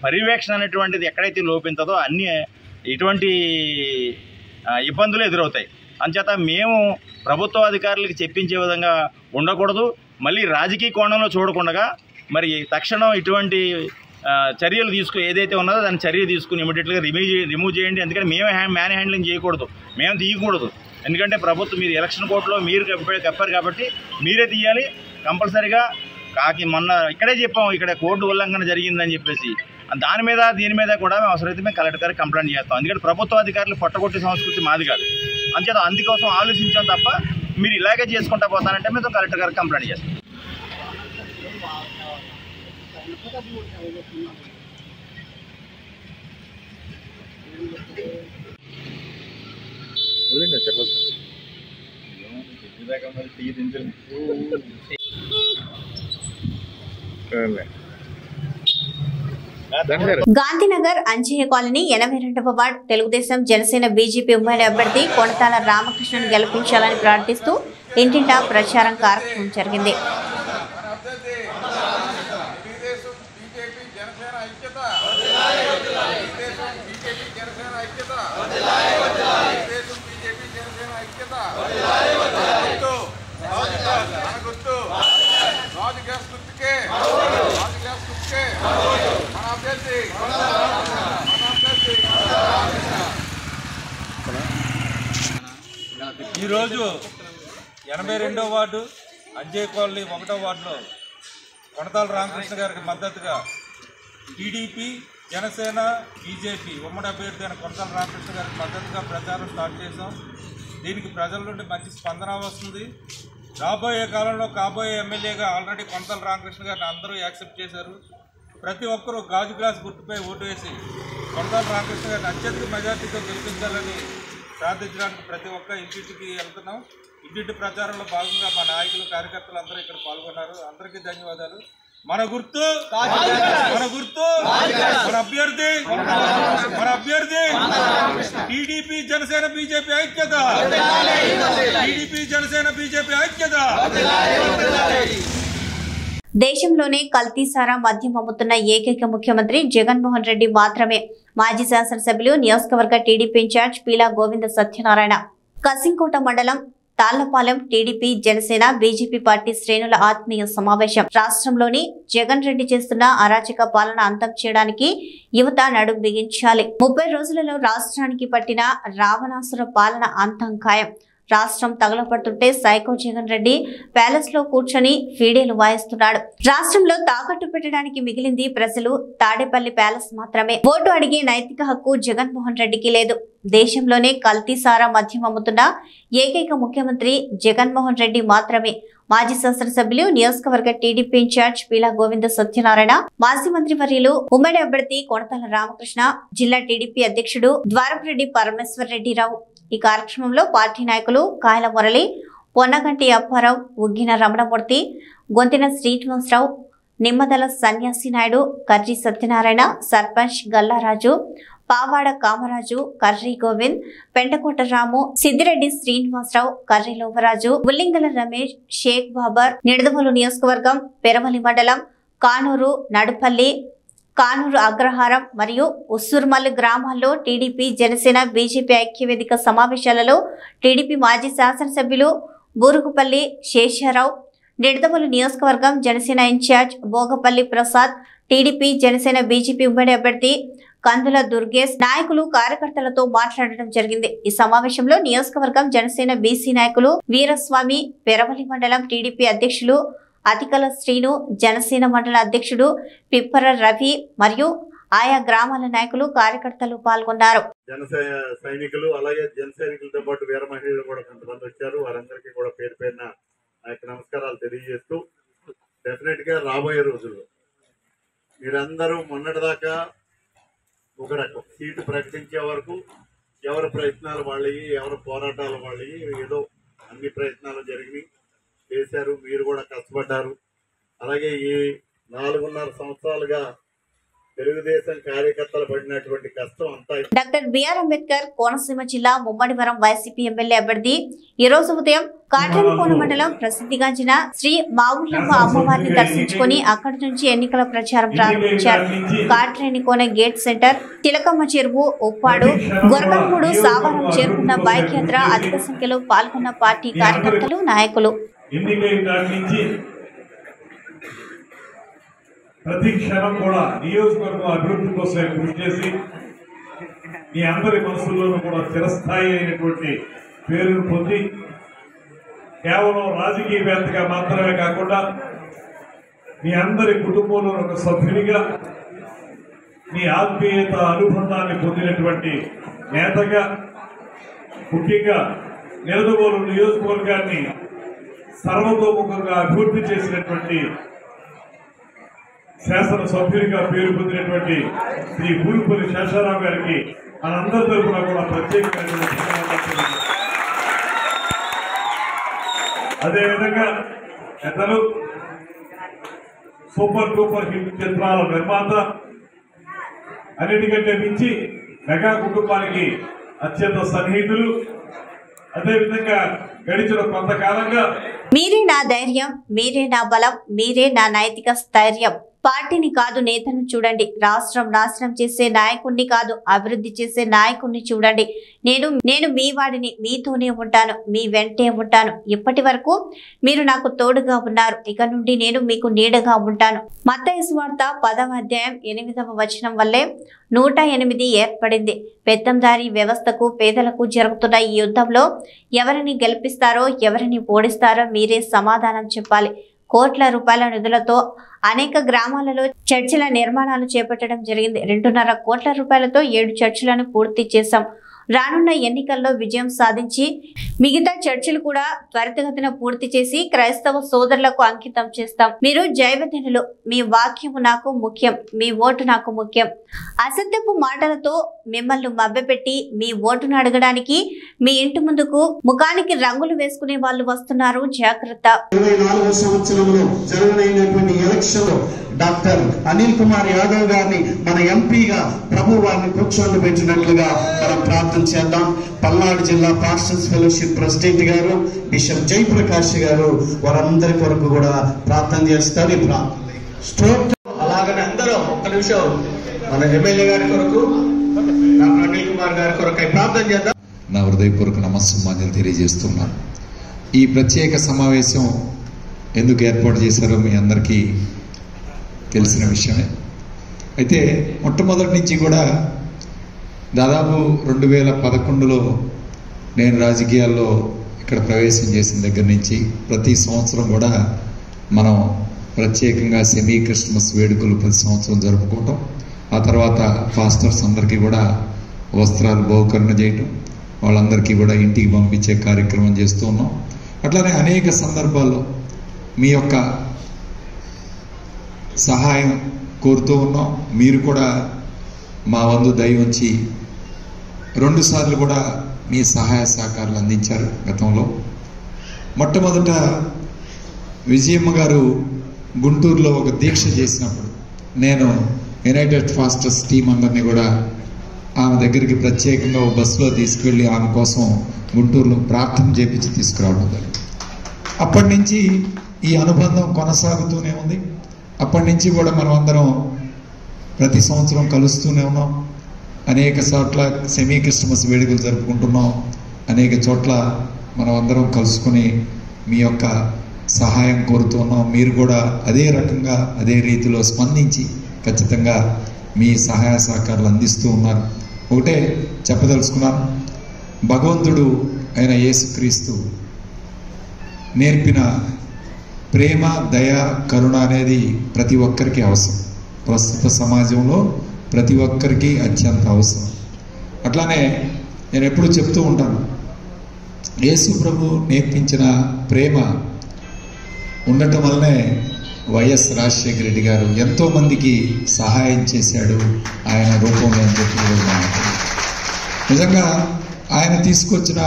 F: పర్యవేక్షణ అనేటువంటిది ఎక్కడైతే లోపించదో అన్నీ ఇటువంటి ఇబ్బందులు ఎదురవుతాయి. అంచేత మేము ప్రభుత్వ అధికారులకి చెప్పించే విధంగా ఉండకూడదు. మళ్ళీ రాజకీయ కోణంలో చూడకుండా మరి తక్షణం ఇటువంటి చర్యలు ఏదైతే ఉన్నదో దాని చర్య తీసుకుని ఇమీడియట్గా రిమూవ్ చేయండి. ఎందుకంటే మేమే మ్యాన్ హ్యాండ్లింగ్ చేయకూడదు, మేము తీయకూడదు. ఎందుకంటే ప్రభుత్వం మీరు ఎలక్షన్ కోర్టులో మీరు కప్పారు కాబట్టి మీరే తీయాలి కంపల్సరీగా. మొన్న ఇక్కడే చెప్పాము, ఇక్కడ కోర్టు ఉల్లంఘన జరిగిందని చెప్పేసి దీని మీద కూడా మేము అవసరమైతే మేము కలెక్టర్ గారికి కంప్లైంట్ చేస్తాం. ఎందుకంటే ప్రభుత్వ అధికారులు పొట్టగొట్టే సంస్కృతి మాది కాదు. అంచేత అందుకోసం ఆలోచించాం తప్ప మీరు ఇలాగే చేసుకుంటా పోతానంటే మేము కలెక్టర్ గారికి కంప్లైంట్ చేస్తాం.
A: గాంధీనగర్ అంజయ్య కాలనీ 82వ వార్డ్ తెలుగుదేశం, జనసేన, బీజేపీ ఉమ్మడి అభ్యర్థి కొనతాల రామకృష్ణను గెలిపించాలని ప్రార్థిస్తూ ఇంటింటా ప్రచారం కార్యక్రమం జరిగింది.
G: ఈరోజు 82వ వార్డు అంజయ్య కాలనీ 1వ వార్డులో కొనతాల రామకృష్ణ గారికి మద్దతుగా టీడీపీ, జనసేన, బీజేపీ ఉమ్మడి అభ్యర్థి అయిన కొనతాల రామకృష్ణ గారికి మద్దతుగా ప్రచారం స్టార్ట్ చేశాం. దీనికి ప్రజల నుండి మంచి స్పందన వస్తుంది. రాబోయే కాలంలో కాబోయే ఎమ్మెల్యేగా ఆల్రెడీ కొనతాల రామకృష్ణ గారిని అందరూ యాక్సెప్ట్ చేశారు. ప్రతి ఒక్కరూ గాజు గ్లాస్ గుర్తుపై ఓటు వేసి కొనతాల రామకృష్ణ గారిని అత్యధిక మెజార్టీతో గెలిపించాలని ప్రార్థించడానికి ప్రతి ఒక్క ఇంటింటికి వెళ్తున్నాం. ఇంటింటి ప్రచారంలో భాగంగా మా నాయకులు కార్యకర్తలు అందరూ ఇక్కడ పాల్గొన్నారు. అందరికీ ధన్యవాదాలు. మన గుర్తు మన అభ్యర్థి టీడీపీ జనసేన బీజేపీ ఐక్యత.
A: దేశంలోనే కల్తీ సారా మద్యం అమ్ముతున్న ఏకైక ముఖ్యమంత్రి జగన్మోహన్ రెడ్డి మాత్రమే. మాజీ శాసనసభ్యులు నియోజకవర్గ టీడీపీ ఇన్ఛార్జ్ పీలా గోవింద సత్యనారాయణ కసింకోట మండలం Tallapalem TDP Janasena BJP party శ్రేణుల ఆత్మీయ సమావేశం. రాష్ట్రంలోని జగన్ రెడ్డి చేస్తున్న అరాచక పాలన అంతం చేయడానికి యువత నడుం బిగించాలి. 30 రోజులలో రాష్ట్రానికి పట్టిన రావణాసుర పాలన అంతం ఖాయం. రాష్ట్రం తగలపడుతుంటే సైకో జగన్ రెడ్డి ప్యాలెస్ లో కూర్చొని ఫీడేలు వాయిస్తున్నాడు. రాష్ట్రంలో తాకట్టు పెట్టడానికి మిగిలింది ప్రజలు తాడేపల్లి ప్యాలెస్ మాత్రమే. ఓటు అడిగే నైతిక హక్కు జగన్మోహన్ రెడ్డికి లేదు. దేశంలోనే కల్తీ సారా మద్యం అమ్ముతున్న ఏకైక ముఖ్యమంత్రి జగన్మోహన్ రెడ్డి మాత్రమే. మాజీ శాసనసభ్యులు నియోజకవర్గ టీడీపీ ఇన్ఛార్జ్ పీలా గోవింద సత్యనారాయణ, మాజీ మంత్రి వర్యులు ఉమ్మడి అభ్యర్థి కొనతాల రామకృష్ణ, జిల్లా టీడీపీ అధ్యక్షుడు ద్వారపురెడ్డి పరమేశ్వర్ రెడ్డిరావు. ఈ కార్యక్రమంలో పార్టీ నాయకులు కాయల మురళి, పొన్నగంటి అప్పారావు, ఉగ్గిన రమణమూర్తి, గొంతిన శ్రీనివాసరావు, నిమ్మదల సన్యాసి నాయుడు, కర్రి సత్యనారాయణ, సర్పంచ్ గల్లారాజు, పావాడ కామరాజు, కర్రి గోవింద్, పెంటకోట రాము, సిద్దిరెడ్డి శ్రీనివాసరావు, కర్రి లోవరాజు, ఉల్లింగల రమేష్, షేక్ బాబర్, నిడదవోలు నియోజకవర్గం పెరవలి మండలం కానూరు, నడుపల్లి, కానూరు అగ్రహారం మరియు ఉస్సూర్మల్లి గ్రామాల్లో టీడీపీ జనసేన బీజేపీ ఐక్యవేదిక సమావేశాలలో టీడీపీ మాజీ శాసనసభ్యులు బూరుగుపల్లి శేషారావు, నిడదవోలు నియోజకవర్గం Janasena in charge Bhogapalli Prasad, TDP Janasena BJP ఉమ్మడి అభ్యర్థి కందుల దుర్గేష్ నాయకులు కార్యకర్తలతో మాట్లాడడం జరిగింది. ఈ సమావేశంలో నియోజకవర్గం జనసేన బీసీ నాయకులు వీరస్వామి, పెరవలి మండలం టీడీపీ అధ్యక్షులు అతికల శ్రీను, జనసేన మండల అధ్యక్షుడు పిప్పర రవి మరియు ఆయా గ్రామాల నాయకులు కార్యకర్తలు పాల్గొన్నారు.
H: సైనికులు అలాగే జన సైనికులతో పాటు వీర మహిళలు కూడా కొంతమంది వచ్చారు. వారందరికీ కూడా పేరు పేరున నమస్కారాలు తెలియజేస్తూ, డెఫినెట్ గా రాబోయే రోజుల్లో మీరందరూ మొన్నటిదాకా ఒక రకం సీటు ప్రకటించే వరకు ఎవరి ప్రయత్నాలు వాళ్ళవి, ఎవరి పోరాటాలు వాళ్ళవి, ఏదో అన్ని ప్రయత్నాలు జరిగినాయి, చేశారు. మీరు కూడా కష్టపడ్డారు. అలాగే ఈ 4.5 సంవత్సరాలుగా తెలుగుదేశం కార్యకర్తలు పడినటువంటి కష్టం అంతా.
A: డాక్టర్ బిఆర్ అంబేద్కర్ కోనసీమ జిల్లా ముమ్మడివరం వైసీపీ ఎమ్మెల్యే అభ్యర్థి ఈ రోజు ఉదయం కాట్రేనికోన మండలం ప్రసిద్ధిగాంచిన శ్రీ మావుళ్ళమ్మ అమ్మవారిని దర్శించుకుని అక్కడి నుంచి ఎన్నికల ప్రచారం ప్రారంభించారు. కాట్రేనికోన గేట్ సెంటర్, తిలకమ్మ చెరువు, ఉప్పాడు, గొరకలమూడు, సావరం చేరుకున్న బైక్ యాత్ర అధిక సంఖ్యలో పాల్గొన్న పార్టీ కార్యకర్తలు, నాయకులు.
I: ప్రతి క్షణం కూడా నియోజకవర్గం అభివృద్ధి కోసం కృషి చేసి మీ అందరి మనసుల్లోనూ కూడా చిరస్థాయి అయినటువంటి పేరును పొంది కేవలం రాజకీయవేత్తగా మాత్రమే కాకుండా మీ అందరి కుటుంబంలో ఒక సభ్యునిగా మీ ఆత్మీయత అనుబంధాన్ని పొందినటువంటి నేతగా, ముఖ్యంగా నిడదవోలు నియోజకవర్గాన్ని సర్వతోముఖంగా అభివృద్ధి చేసినటువంటి శాసనసభ్యునిగా పేరు పొందినటువంటి శ్రీ బూరుగుపల్లి శేషారావు గారికి మనందరి తరఫున కూడా ప్రత్యేకమైన అదేవిధంగా పెద్దలు సూపర్ డూపర్ హిట్ చిత్రాల నిర్మాత, అన్నిటికంటే మించి మెగా కుటుంబానికి అత్యంత సన్నిహితులు, అదేవిధంగా గడిచిన కొంతకాలంగా
A: మీరే నా ధైర్యం, మీరే నా బలం, మీరే నా నైతిక స్థైర్యం. పార్టీని కాదు నేతను చూడండి. రాష్ట్రం నాశనం చేసే నాయకుణ్ణి కాదు అభివృద్ధి చేసే నాయకుణ్ణి చూడండి. నేను మీ వాడిని, మీతోనే ఉంటాను, మీ వెంటే ఉంటాను. ఇప్పటి వరకు మీరు నాకు తోడుగా ఉన్నారు, ఇక నుండి నేను మీకు నీడగా ఉంటాను. మత్తయి సువార్త 10వ అధ్యాయం 8వ వచనం వల్లే 108 ఏర్పడింది. పెత్తందారీ వ్యవస్థకు, పేదలకు జరుగుతున్న ఈ యుద్ధంలో ఎవరిని గెలిపిస్తారో, ఎవరిని ఓడిస్తారో మీరే సమాధానం చెప్పాలి. కోట్ల రూపాయల నిధులతో అనేక గ్రామాలలో చర్చిల నిర్మాణాలు చేపట్టడం జరిగింది. 2.5 కోట్ల రూపాయలతో 7 చర్చిలను పూర్తి చేశాం. రానున్న ఎన్నికల్లో విజయం సాధించి మిగతా చర్చలు కూడా త్వరితగతిన పూర్తి చేసి క్రైస్తవ సోదరులకు అంకితం చేస్తాం. మీరు జైవదినులు, మీ వాక్యము నాకు ముఖ్యం, మీ ఓటు నాకు ముఖ్యం. అసత్యపు మాటలతో మిమ్మల్ని మభ్యపెట్టి మీ ఓటును అడగడానికి మీ ఇంటి ముందుకు ముఖానికి రంగులు వేసుకునే వాళ్ళు వస్తున్నారు, జాగ్రత్త.
J: 24వ సంవత్సరంలో జరగనైనటువంటి ఎలక్షన్ లో డాక్టర్ అనిల్ కుమార్ యాదవ్ గారిని మన ఎంపీగా ప్రభు వారిని కూర్చొని పెట్టినట్లుగా మనం ప్రార్థన చేద్దాం. పల్నాడు జిల్లా పాస్టర్స్ ఫెలోషిప్ ప్రెసిడెంట్ గారు బిషప్ జయప్రకాష్ గారు వారందరి కొరకు కూడా ప్రార్థన చేస్తారు. ఈ ప్రార్థన స్ట్రోక్ అలాగనే అందరూ ఒక్క నిమిషం మన ఎమ్మెల్యే గారి కొరకు డాక్టర్ అనిల్ కుమార్ గారి కొరకు ప్రార్థన చేద్దాం.
K: నా హృదయపూర్వక నమస్సుమాన్యులు తెలియజేస్తున్నాను. ఈ ప్రత్యేక సమావేశం ఎందుకు ఏర్పాటు చేశారో మీ అందరికీ తెలిసిన విషయమే. అయితే మొట్టమొదటి నుంచి కూడా దాదాపు 2011లో నేను రాజకీయాల్లో ఇక్కడ ప్రవేశం చేసిన దగ్గర నుంచి ప్రతి సంవత్సరం కూడా మనం ప్రత్యేకంగా సెమీ క్రిస్మస్ వేడుకలు ప్రతి సంవత్సరం జరుపుకోవటం, ఆ తర్వాత పాస్టర్స్ అందరికీ కూడా వస్త్రాలు బహుకరణ చేయటం, వాళ్ళందరికీ కూడా ఇంటికి పంపించే కార్యక్రమం చేస్తూ ఉన్నాం. అట్లానే అనేక సందర్భాల్లో మీ యొక్క సహాయం కోరుతూ ఉన్నాం. మీరు కూడా మా వంతు దయ ఉంచి 2 సార్లు కూడా మీ సహాయ సహకారాలు అందించారు. గతంలో మొట్టమొదట విజయమ్మ గారు గుంటూరులో ఒక దీక్ష చేసినప్పుడు నేను యునైటెడ్ ఫాస్టర్స్ టీం అందరినీ కూడా ఆమె దగ్గరికి ప్రత్యేకంగా ఒక బస్సులో తీసుకువెళ్ళి ఆమె కోసం గుంటూరులో ప్రార్థన చేపించి తీసుకురావడం జరిగింది. అప్పటి నుంచి ఈ అనుబంధం కొనసాగుతూనే ఉంది. అప్పటి నుంచి కూడా మనం అందరం ప్రతి సంవత్సరం కలుస్తూనే ఉన్నాం. అనేక చోట్ల సెమీ క్రిస్మస్ వేడుకలు జరుపుకుంటున్నాం. అనేక చోట్ల మనం అందరం కలుసుకుని మీ యొక్క సహాయం కోరుతున్నాం. మీరు కూడా అదే రకంగా అదే రీతిలో స్పందించి ఖచ్చితంగా మీ సహాయ సహకారాలు అందిస్తూ ఉన్నారు. ఒకటే చెప్పదలుచుకున్నాను, భగవంతుడు అయిన యేసుక్రీస్తు నేర్పిన ప్రేమ, దయ, కరుణ అనేది ప్రతి ఒక్కరికి అవసరం. ప్రస్తుత సమాజంలో ప్రతి ఒక్కరికి అత్యంత అవసరం. అట్లానే నేను ఎప్పుడు చెప్తూ ఉంటాను, యేసు ప్రభు నేర్పించిన ప్రేమ ఉండటం వల్లనే వైఎస్ రాజశేఖర రెడ్డి గారు ఎంతోమందికి సహాయం చేశాడు ఆయన రూపంలో అని చెప్పి నిజంగా ఆయన తీసుకొచ్చిన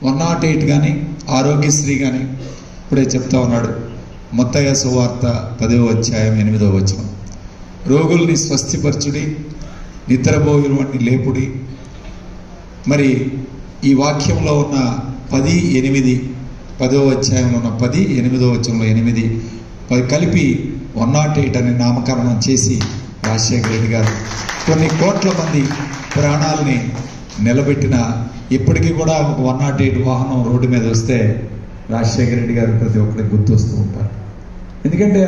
K: 108 కానీ ఆరోగ్యశ్రీ కానీ ఇప్పుడే చెప్తా ఉన్నాడు. మత్తయి సువార్త 10వ అధ్యాయం 8వ వచనం, రోగుల్ని స్వస్థపరచుడి, నిద్రపోయిన వాడిని లేపుడి. మరి ఈ వాక్యంలో ఉన్న 10:8 10వ అధ్యాయంలో ఉన్న 10, 8వ వచనంలో 8 కలిపి 108 అని నామకరణం చేసి రాజశేఖర రెడ్డి గారు కొన్ని కోట్ల మంది ప్రాణాలని నిలబెట్టిన, ఇప్పటికీ కూడా ఒక 108 వాహనం రోడ్డు మీద వస్తే రాజశేఖర రెడ్డి గారు ప్రతి ఒక్కరికి గుర్తొస్తూ ఉంటారు. ఎందుకంటే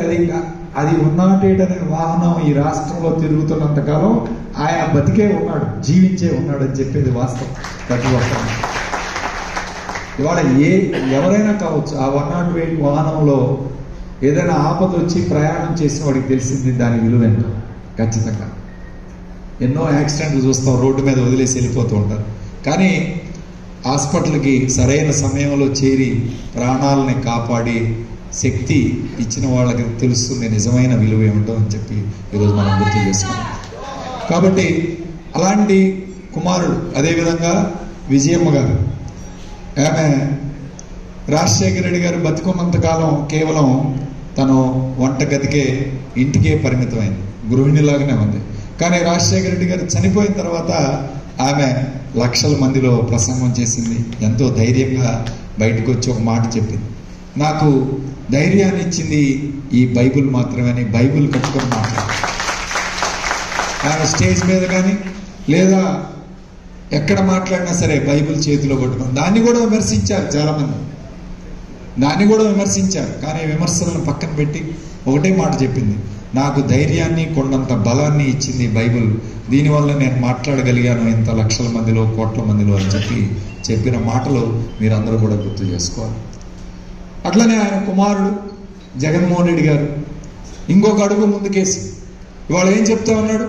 K: అది 108 అనే వాహనం ఈ రాష్ట్రంలో తిరుగుతున్నంతకాలం ఆయన బతికే ఉన్నాడు, జీవించే ఉన్నాడు అని చెప్పేది వాస్తవం. ప్రతి ఒక్కరు ఇవాళ ఎవరైనా కావచ్చు, ఆ 108 వాహనంలో ఏదైనా ఆపద వచ్చి ప్రయాణం చేసిన వాడికి తెలిసింది దాని విలువ ఏంటో. ఖచ్చితంగా ఎన్నో యాక్సిడెంట్లు చూస్తాం, రోడ్డు మీద వదిలేసి వెళ్ళిపోతూ ఉంటారు. కానీ హాస్పిటల్కి సరైన సమయంలో చేరి ప్రాణాలని కాపాడి శక్తి ఇచ్చిన వాళ్ళకి తెలుస్తుంది నిజమైన విలువ ఏమిటో అని చెప్పి ఈరోజు మనం గుర్తు చేసుకున్నాం. కాబట్టి అలాంటి కుమారుడు, అదేవిధంగా విజయమ్మ గారు, ఆమె రాజశేఖర రెడ్డి గారు బతికున్నంతకాలం కేవలం తను వంటగదికే ఇంటికే పరిమితమైంది, గృహిణిలాగానే ఉంది. కానీ రాజశేఖర రెడ్డి గారు చనిపోయిన తర్వాత ఆమె లక్షల మందిలో ప్రసంగం చేసింది. ఎంతో ధైర్యంగా బయటకు వచ్చి ఒక మాట చెప్పింది, నాకు ధైర్యాన్ని ఇచ్చింది ఈ బైబిల్ మాత్రమే అని బైబిల్ కట్టుకొని మాట్లాడారు. ఆమె స్టేజ్ మీద కానీ లేదా ఎక్కడ మాట్లాడినా సరే బైబిల్ చేతిలో పట్టుకుని దాన్ని కూడా విమర్శించారు చాలామంది, దాన్ని కూడా విమర్శించారు. కానీ విమర్శలను పక్కన పెట్టి ఒకటే మాట చెప్పింది, నాకు ధైర్యాన్ని కొండంత బలాన్ని ఇచ్చింది బైబిల్, దీనివల్ల నేను మాట్లాడగలిగాను ఇంత లక్షల మందిలో కోట్ల మందిలో అని చెప్పిన మాటలు మీరందరూ కూడా గుర్తు చేసుకోవాలి. అట్లనే ఆయన కుమారుడు జగన్మోహన్ రెడ్డి గారు ఇంకొక అడుగు ముందుకేసి ఇవాళ ఏం చెప్తా ఉన్నాడు,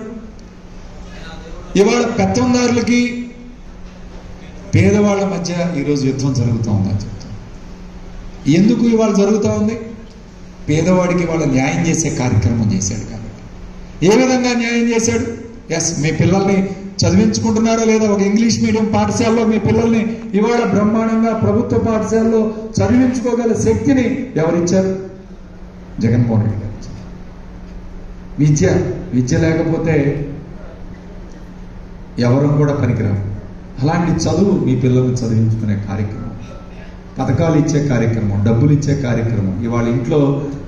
K: ఇవాళ పెత్తందారులకి పేదవాళ్ళ మధ్య ఈరోజు యుద్ధం జరుగుతూ ఉందని చెప్తాను. ఎందుకు ఇవాళ జరుగుతూ ఉంది? పేదవాడికి వాళ్ళ న్యాయం చేసే కార్యక్రమం చేశాడు కాబట్టి. ఏ విధంగా న్యాయం చేశాడు? ఎస్, మీ పిల్లల్ని చదివించుకుంటున్నారో లేదా? ఒక ఇంగ్లీష్ మీడియం పాఠశాలలో మీ పిల్లల్ని ఇవాళ బ్రహ్మాండంగా ప్రభుత్వ పాఠశాలలో చదివించుకోగల శక్తిని ఎవరిచ్చారు? జగన్మోహన్ రెడ్డి గారు. విద్య లేకపోతే ఎవరు కూడా పనికిరారు. అలాంటి చదువు మీ పిల్లల్ని చదివించుకునే కార్యక్రమం, పథకాలు ఇచ్చే కార్యక్రమం, డబ్బులు ఇచ్చే కార్యక్రమం. ఇవాళ ఇంట్లో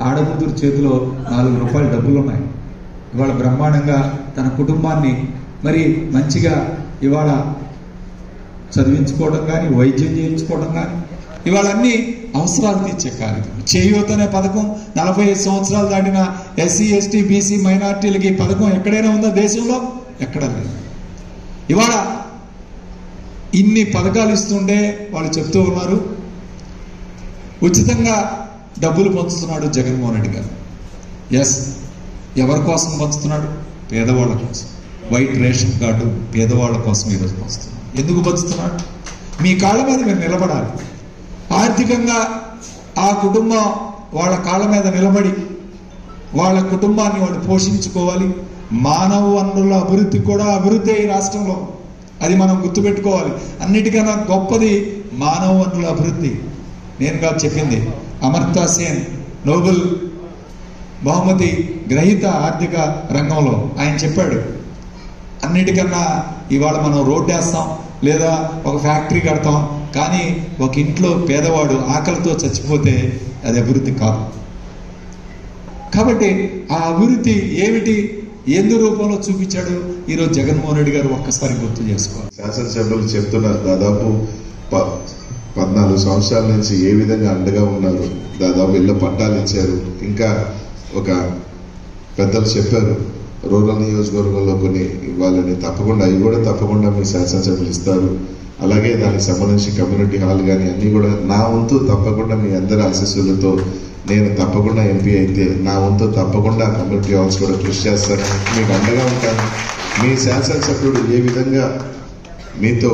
K: ఆడకూతురు చేతిలో 4 రూపాయలు డబ్బులు ఉన్నాయి. ఇవాళ బ్రహ్మాండంగా తన కుటుంబాన్ని మరి మంచిగా ఇవాళ చదివించుకోవడం కానీ, వైద్యం చేయించుకోవడం కానీ, ఇవాళ అన్ని అవసరాలు తీర్చే కార్యక్రమం. చేయూత అనే పథకం 45 సంవత్సరాలు దాటిన ఎస్సీ, ఎస్టీ, బీసీ, మైనార్టీలకి ఈ పథకం ఎక్కడైనా ఉందా దేశంలో? ఎక్కడ లేదు. ఇవాళ ఇన్ని పథకాలు ఇస్తుంటే వాళ్ళు చెప్తూ ఉన్నారు, ఉచితంగా డబ్బులు పంచుతున్నాడు జగన్మోహన్ రెడ్డి గారు. ఎస్, ఎవరి కోసం పంచుతున్నాడు? పేదవాళ్ళ కోసం. వైట్ రేషన్ కార్డు పేదవాళ్ళ కోసం ఈరోజు పంచుతున్నాడు. ఎందుకు పంచుతున్నాడు? మీ కాళ్ళ మీద మీరు నిలబడాలి. ఆర్థికంగా ఆ కుటుంబం వాళ్ళ కాళ్ళ మీద నిలబడి వాళ్ళ కుటుంబాన్ని వాళ్ళు పోషించుకోవాలి. మానవ వనరుల అభివృద్ధి కూడా అభివృద్ధి ఈ రాష్ట్రంలో, అది మనం గుర్తుపెట్టుకోవాలి. అన్నిటికన్నా గొప్పది మానవ వనరుల అభివృద్ధి. నేను కాదు చెప్పింది, అమర్తా సేన్ నోబెల్ బహుమతి గ్రహీత ఆర్థిక రంగంలో ఆయన చెప్పాడు, అన్నిటికన్నా ఇవాళ మనం రోడ్డు వేస్తాం లేదా ఒక ఫ్యాక్టరీ కడతాం, కానీ ఒక ఇంట్లో పేదవాడు ఆకలితో చచ్చిపోతే అది అభివృద్ధి కాదు. కాబట్టి ఆ అభివృద్ధి ఏమిటి, ఎందు రూపంలో చూపించాడు ఈరోజు జగన్మోహన్ రెడ్డి గారు ఒక్కసారి గుర్తు చేసుకోవాలి.
L: శాసనసభ్యులు చెప్తున్నారు, దాదాపు 14 సంవత్సరాల నుంచి ఏ విధంగా అండగా ఉన్నారు, దాదాపు ఇళ్ళ పట్టాలు ఇచ్చారు. ఇంకా ఒక పెద్దలు చెప్పారు రూరల్ నియోజకవర్గంలో కొన్ని ఇవ్వాలని, తప్పకుండా అవి కూడా తప్పకుండా మీ శాసనసభ్యులు ఇస్తారు. అలాగే దానికి సంబంధించి కమ్యూనిటీ హాల్ కానీ అన్ని కూడా నా వంతు తప్పకుండా మీ అందరి ఆశీస్సులతో నేను తప్పకుండా ఎంపీ అయితే నా వంతు తప్పకుండా కమ్యూనిటీ హాల్స్ కూడా కృషి చేస్తాను, మీకు అండగా ఉంటాను. మీ శాసనసభ్యుడు ఏ విధంగా మీతో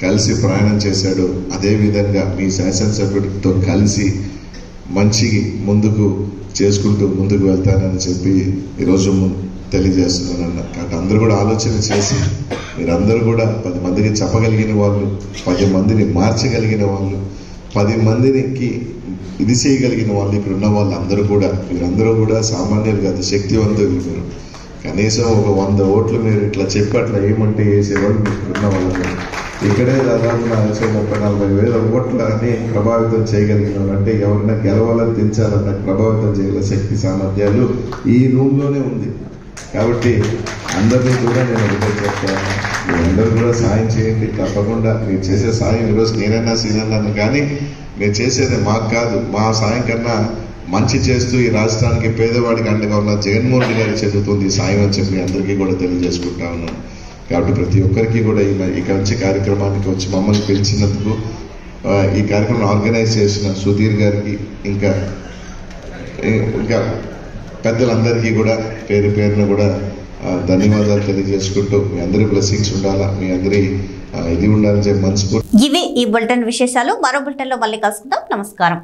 L: కలిసి ప్రయాణం చేశాడో అదే విధంగా మీ శాసనసభ్యుడితో కలిసి మంచి ముందుకు చేసుకుంటూ ముందుకు వెళ్తానని చెప్పి ఈరోజు తెలియజేస్తున్నాను. కాబట్టి అందరూ కూడా ఆలోచన చేసి మీరందరూ కూడా 10 మందికి చెప్పగలిగిన వాళ్ళు, 10 మందిని మార్చగలిగిన వాళ్ళు, 10 మందికి ఇది చేయగలిగిన వాళ్ళు ఇక్కడ ఉన్న వాళ్ళు అందరూ కూడా, మీరందరూ కూడా సామాన్యులు కాదు, శక్తివంతులు. మీరు కనీసం ఒక 100 ఓట్లు మీరు ఇట్లా చెప్పి అట్లా ఏమంటే వేసేవాళ్ళు మీకు ఉన్న వాళ్ళు. ఇక్కడే దాదాపు 30-40 వేల ఓట్లని ప్రభావితం చేయగలిగిన వాళ్ళు, అంటే ఎవరైనా గెలవాలని తెచ్చారన్న ప్రభావితం చేయగల శక్తి సామర్థ్యాలు ఈ రూమ్లోనే ఉంది. కాబట్టి అందరినీ కూడా నేను ఒకటే చెప్తాను, మీరందరూ కూడా సాయం చేయండి. తప్పకుండా మీరు చేసే సాయం ఈరోజు నేనైనా సీనన్నాను, కానీ మీరు చేసేది మాకు కాదు, మా సాయం కన్నా మంచి చేస్తూ ఈ రాష్ట్రానికి పేదవాడికి అండగా ఉన్న జగన్మోహన్ రెడ్డి గారి చెందుతుంది సాయం అని చెప్పి అందరికీ కూడా తెలియజేసుకుంటా ఉన్నాను. కాబట్టి ప్రతి ఒక్కరికి కూడా ఇక్కడ వచ్చే కార్యక్రమానికి వచ్చి మమ్మల్ని పిలిచినందుకు, ఈ కార్యక్రమం ఆర్గనైజ్ చేసిన సుధీర్ గారికి ఇంకా పెద్దలందరికీ కూడా పేరు పేరున కూడా ధన్యవాదాలు తెలియజేసుకుంటూ మీ అందరి బ్లెస్సింగ్స్ ఉండాలా, మీ అందరి ఇది ఉండాలని చెప్పి మనస్ఫూర్తి.
A: ఇవే ఈ బులెటిన్ విశేషాలు. మరో బులెటిన్లో మళ్ళీ కలుసుకుందాం. నమస్కారం.